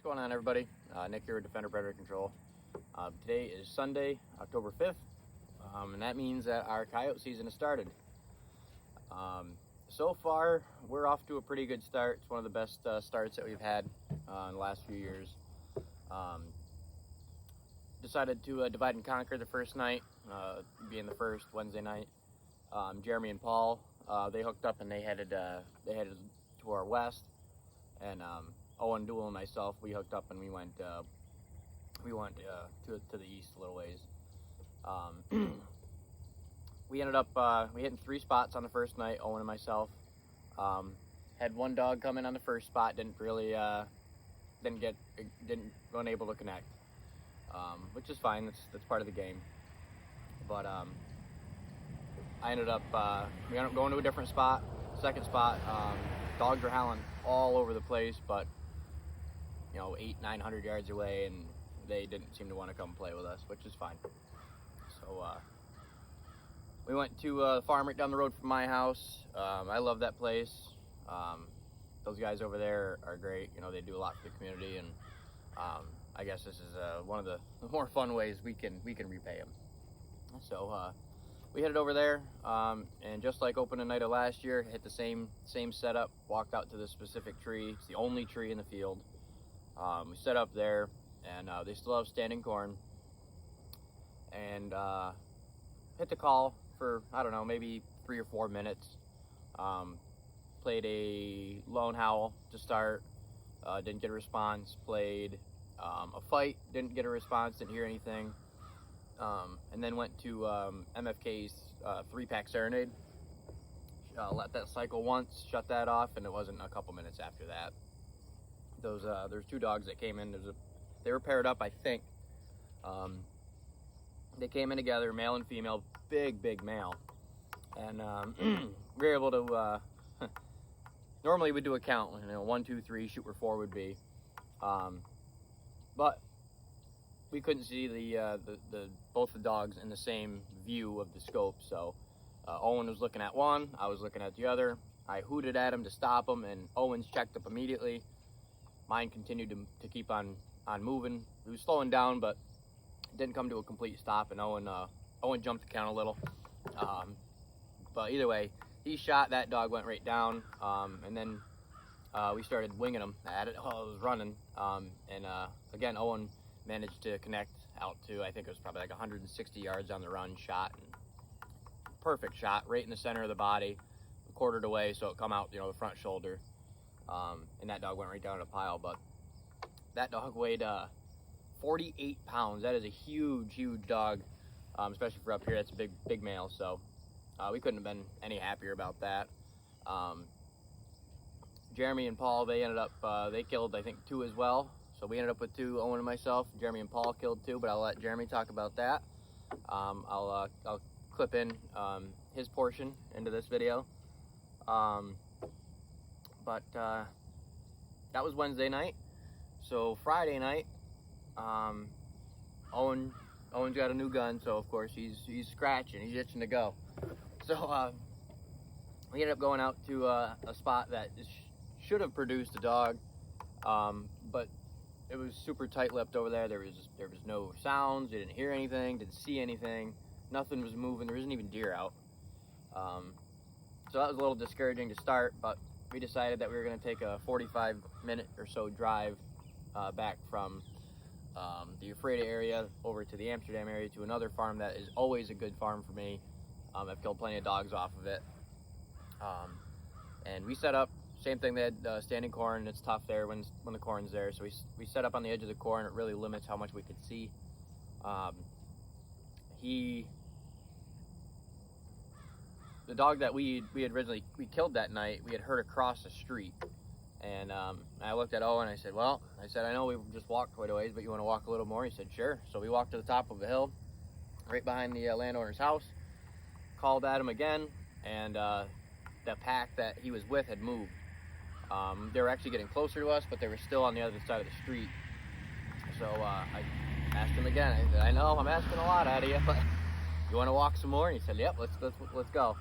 going on, everybody? Nick here with Defender Predator Control. Today is Sunday, October 5th, and that means that our coyote season has started. So far, we're off to a pretty good start. It's one of the best starts that we've had in the last few years. Decided to divide and conquer the first night, being the first Wednesday night. Jeremy and Paul, they hooked up and they headed to our west, and Owen, Duel, and myself, we hooked up and we went to the east a little ways. We ended up we hitting 3 spots on the first night. Owen and myself had one dog come in on the first spot, wasn't able to connect, which is fine. That's part of the game. But we ended up going to a different spot. Second spot, dogs were howling all over the place, but 800-900 yards away, and they didn't seem to want to come play with us, which is fine. So we went to a farm right down the road from my house. I love that place. Those guys over there are great. They do a lot for the community, and I guess this is one of the more fun ways we can repay them. So we headed over there, and just like opening night of last year, hit the same setup. Walked out to this specific tree. It's the only tree in the field. We set up there, and they still have standing corn, and hit the call for, I don't know, maybe 3 or 4 minutes. Played a lone howl to start, didn't get a response. Played a fight, didn't get a response, didn't hear anything. And then went to MFK's 3-pack serenade. Let that cycle once, shut that off, and it wasn't a couple minutes after that. There's 2 dogs that came in. They were paired up, I think. They came in together, male and female, big male, and we were able to. Normally we do a count, 1, 2, 3, shoot where 4 would be, but we couldn't see both the dogs in the same view of the scope. So Owen was looking at one, I was looking at the other. I hooted at him to stop him, and Owen's checked up immediately. Mine continued to keep on moving. He was slowing down, but didn't come to a complete stop, and Owen jumped the count a little. But either way, he shot, that dog went right down, and then we started winging him at it while I was running. And again, Owen managed to connect out to, I think it was probably like 160 yards on the run shot. And perfect shot, right in the center of the body, quartered away, so it come out, the front shoulder. And that dog went right down in a pile. But that dog weighed 48 pounds. That is a huge dog, especially for up here. That's a big male. So we couldn't have been any happier about that. Jeremy and Paul, they ended up they killed, I think, 2 as well. So we ended up with 2, Owen and myself. Jeremy and Paul killed 2, but I'll let Jeremy talk about that. I'll clip in his portion into this video. But that was Wednesday night. So Friday night, Owen's got a new gun, so of course he's scratching, he's itching to go. So we ended up going out to a spot that should have produced a dog, but it was super tight-lipped over there. There was no sounds. You didn't hear anything, didn't see anything. Nothing was moving. There isn't even deer out. So that was a little discouraging to start, but we decided that we were going to take a 45-minute or so drive back from the Ephrata area over to the Amsterdam area to another farm that is always a good farm for me. I've killed plenty of dogs off of it. And we set up, same thing, they had standing corn. It's tough there when the corn's there. So we set up on the edge of the corn. It really limits how much we could see. The dog that we killed that night, we had heard across the street. And I looked at Owen, I said, I know we just walked quite a ways, but you want to walk a little more? He said, sure. So we walked to the top of a hill, right behind the landowner's house, called at him again, and the pack that he was with had moved. They were actually getting closer to us, but they were still on the other side of the street. So I asked him again. I said, I know I'm asking a lot out of you, but you want to walk some more? And he said, yep, let's go.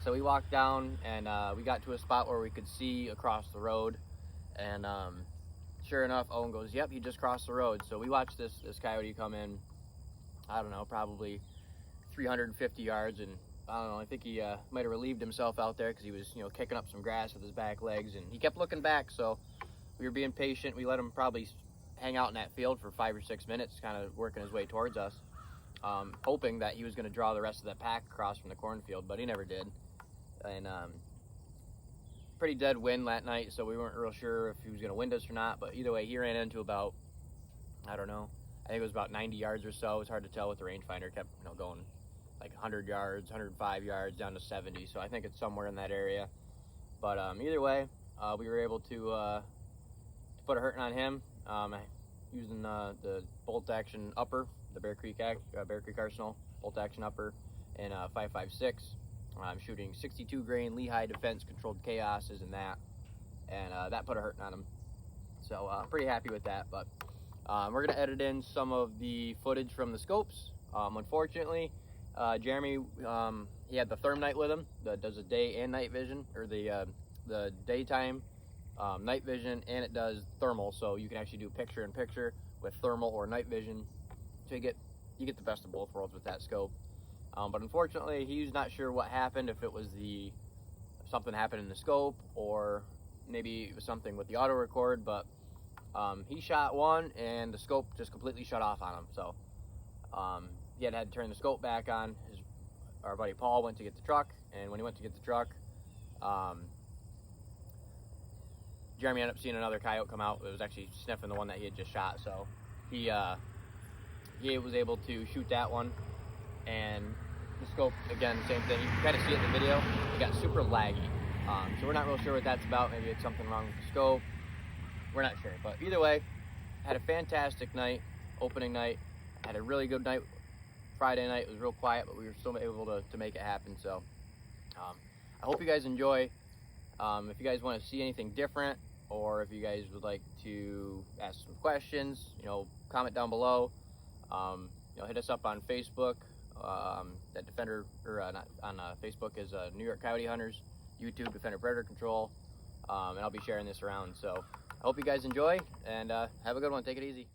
So we walked down, and we got to a spot where we could see across the road, and sure enough, Owen goes, yep, he just crossed the road. So we watched this coyote come in, I don't know, probably 350 yards, and I don't know, I think he might have relieved himself out there because he was, you know, kicking up some grass with his back legs, and he kept looking back. So we were being patient. We let him probably hang out in that field for 5 or 6 minutes, kind of working his way towards us, hoping that he was going to draw the rest of that pack across from the cornfield, but he never did. And pretty dead wind that night, so we weren't real sure if he was going to wind us or not. But either way, he ran into about, I don't know, I think it was about 90 yards or so. It's hard to tell with the rangefinder. Kept, you know, going like 100 yards, 105 yards, down to 70. So I think it's somewhere in that area. But either way, we were able to put a hurting on him using the bolt action upper, the Bear Creek Arsenal bolt action upper, and 5.56. I'm shooting 62 grain Lehigh Defense controlled chaoses in that, and that put a hurting on him. So I'm pretty happy with that. But we're gonna edit in some of the footage from the scopes. Unfortunately, Jeremy, he had the Thermite with him that does a day and night vision, or the daytime night vision, and it does thermal, so you can actually do picture in picture with thermal or night vision. So you get the best of both worlds with that scope. But unfortunately, he's not sure what happened, if it was something happened in the scope, or maybe it was something with the auto record. But he shot one and the scope just completely shut off on him. So he had to turn the scope back on. Our buddy Paul went to get the truck, and when he went to get the truck, Jeremy ended up seeing another coyote come out. It was actually sniffing the one that he had just shot. So he was able to shoot that one. And the scope, again, same thing. You can kind of see it in the video. It got super laggy. So we're not real sure what that's about. Maybe it's something wrong with the scope. We're not sure. But either way, had a fantastic night, opening night. Had a really good night. Friday night was real quiet, but we were still able to make it happen. So I hope you guys enjoy. If you guys want to see anything different, or if you guys would like to ask some questions, you know, comment down below. You know, hit us up on Facebook. That Defender, or not on Facebook, is New York Coyote Hunters. YouTube, Defender Predator Control. And I'll be sharing this around. So I hope you guys enjoy, and have a good one. Take it easy.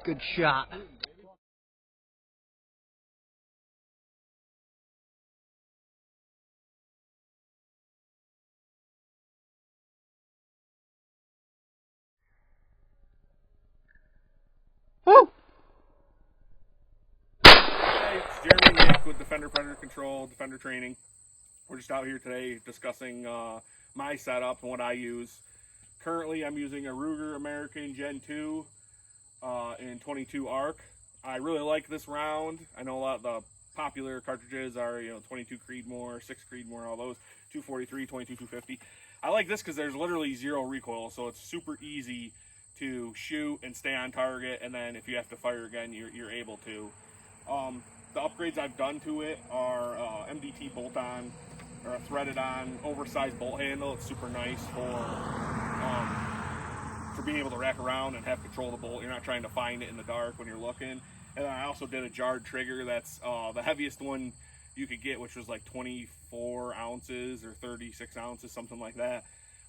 Good shot. Woo! Hey, it's Jeremy Nick with Defender Predator Control, Defender Training. We're just out here today discussing my setup and what I use. Currently, I'm using a Ruger American Gen 2 in 22 ARC. I really like this round. I know a lot of the popular cartridges are, you know, 22 Creedmoor, 6 Creedmoor, all those, 243, 22, 250. I like this because there's literally zero recoil, so it's super easy to shoot and stay on target, and then if you have to fire again, you're able to. The upgrades I've done to it are MDT bolt-on, or a threaded-on, oversized bolt handle. It's super nice for being able to rack around and have control of the bolt. You're not trying to find it in the dark when you're looking. And then I also did a jarred trigger. That's the heaviest one you could get, which was like 24 ounces or 36 ounces, something like that.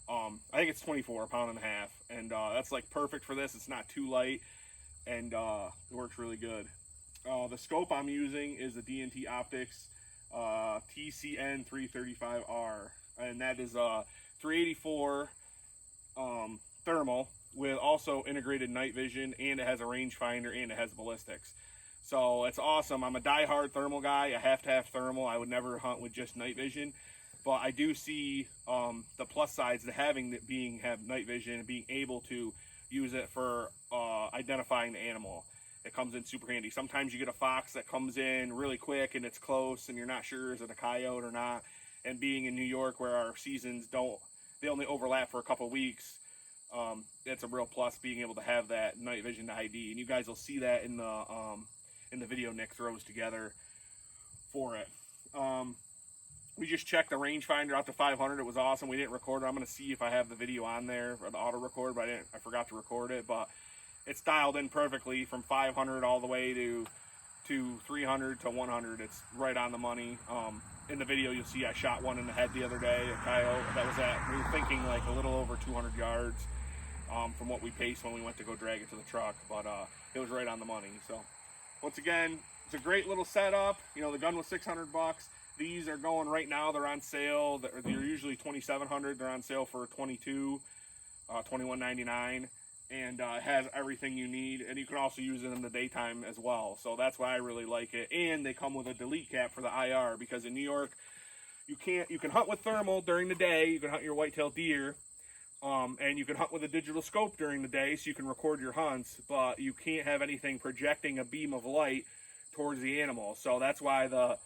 I think it's 24, a pound and a half, and that's like perfect for this. It's not too light, and it works really good. The scope I'm using is the D&T Optics TCN 335R, and that is 384 thermal with also integrated night vision, and it has a rangefinder, and it has ballistics. So it's awesome. I'm a die-hard thermal guy. I have to have thermal. I would never hunt with just night vision. But I do see the plus sides to having have night vision and being able to use it for identifying the animal. It comes in super handy. Sometimes you get a fox that comes in really quick and it's close and you're not sure is it a coyote or not. And being in New York where our seasons they only overlap for a couple weeks, it's a real plus being able to have that night vision ID. And you guys will see that in the video Nick throws together for it. We just checked the rangefinder out to 500. It was awesome. We didn't record it. I'm going to see if I have the video on there or the auto record, but I forgot to record it. But it's dialed in perfectly from 500 all the way to 300 to 100. It's right on the money. In the video, you'll see I shot one in the head the other day, a coyote. That was we were thinking like a little over 200 yards from what we paced when we went to go drag it to the truck. But it was right on the money. So once again, it's a great little setup. You know, the gun was $600. These are going right now. They're on sale. They're usually $2,700. They're on sale for $21.99, and it has everything you need. And you can also use it in the daytime as well. So that's why I really like it. And they come with a delete cap for the IR, because in New York, you can hunt with thermal during the day. You can hunt your whitetail deer, and you can hunt with a digital scope during the day, so you can record your hunts. But you can't have anything projecting a beam of light towards the animal. So that's why the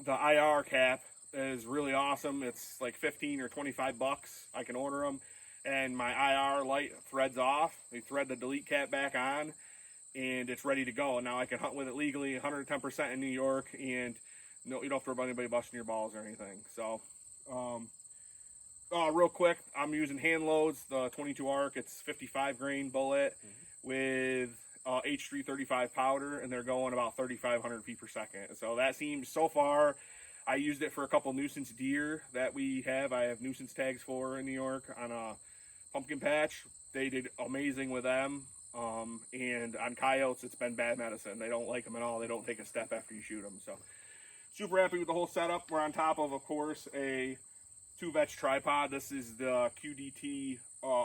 IR cap is really awesome. It's like 15 or 25 bucks. I can order them, and my IR light threads off. They thread the delete cap back on, and it's ready to go. Now I can hunt with it legally, 110% in New York, and no, you don't have to worry about anybody busting your balls or anything. So, real quick, I'm using hand loads, the 22 ARC. It's 55 grain bullet with H335 powder, and they're going about 3,500 feet per second. So that seems, so far, I used it for a couple nuisance deer that we have. I have nuisance tags for in New York on a pumpkin patch. They did amazing with them. And on coyotes, it's been bad medicine. They don't like them at all. They don't take a step after you shoot them. So super happy with the whole setup. We're on top of course, a 2-vetch tripod. This is the QDT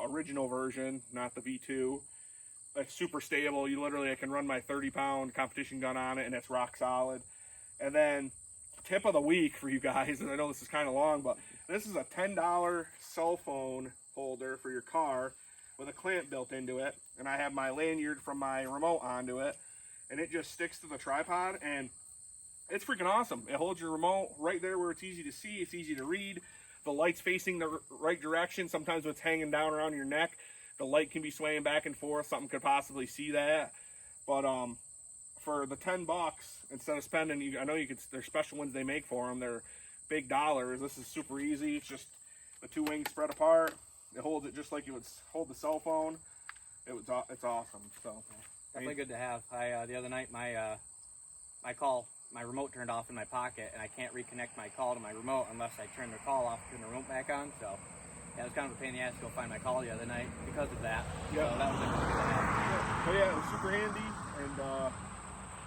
original version, not the V2. It's super stable. I can run my 30-pound competition gun on it, and it's rock solid. And then tip of the week for you guys, and I know this is kind of long, but this is a $10 cell phone holder for your car with a clamp built into it, and I have my lanyard from my remote onto it, and it just sticks to the tripod, and it's freaking awesome. It holds your remote right there where it's easy to see, it's easy to read. The light's facing the right direction. Sometimes when it's hanging down around your neck, the light can be swaying back and forth. Something could possibly see that. But for the $10, instead of spending, I know there's special ones they make for them. They're big dollars. This is super easy. It's just the 2 wings spread apart. It holds it just like it would hold the cell phone. It's awesome. So definitely good to have. The other night my remote turned off in my pocket, and I can't reconnect my call to my remote unless I turn the call off, turn the remote back on. So yeah, it was kind of a pain in the ass to go find my call the other night because of that. Yeah. So that was a good to have. But yeah, it was super handy, and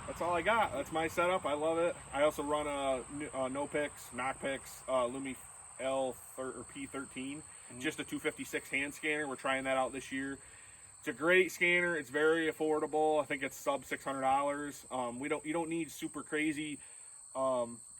that's all I got. That's my setup. I love it. I also run a Knockpix Lumi P13, just a 256 hand scanner. We're trying that out this year. It's a great scanner. It's very affordable. I think it's sub $600. You don't need super crazy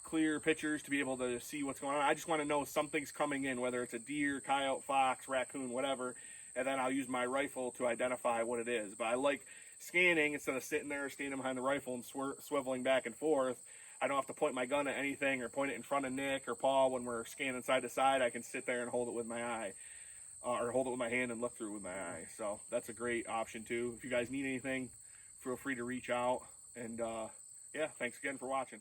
clear pictures to be able to see what's going on. I just want to know something's coming in, whether it's a deer, coyote, fox, raccoon, whatever, and then I'll use my rifle to identify what it is. But I like scanning instead of sitting there, standing behind the rifle and swiveling back and forth. I don't have to point my gun at anything or point it in front of Nick or Paul when we're scanning side to side. I can sit there and hold it with my eye, or hold it with my hand and look through with my eye. So that's a great option too. If you guys need anything, feel free to reach out. And yeah, thanks again for watching.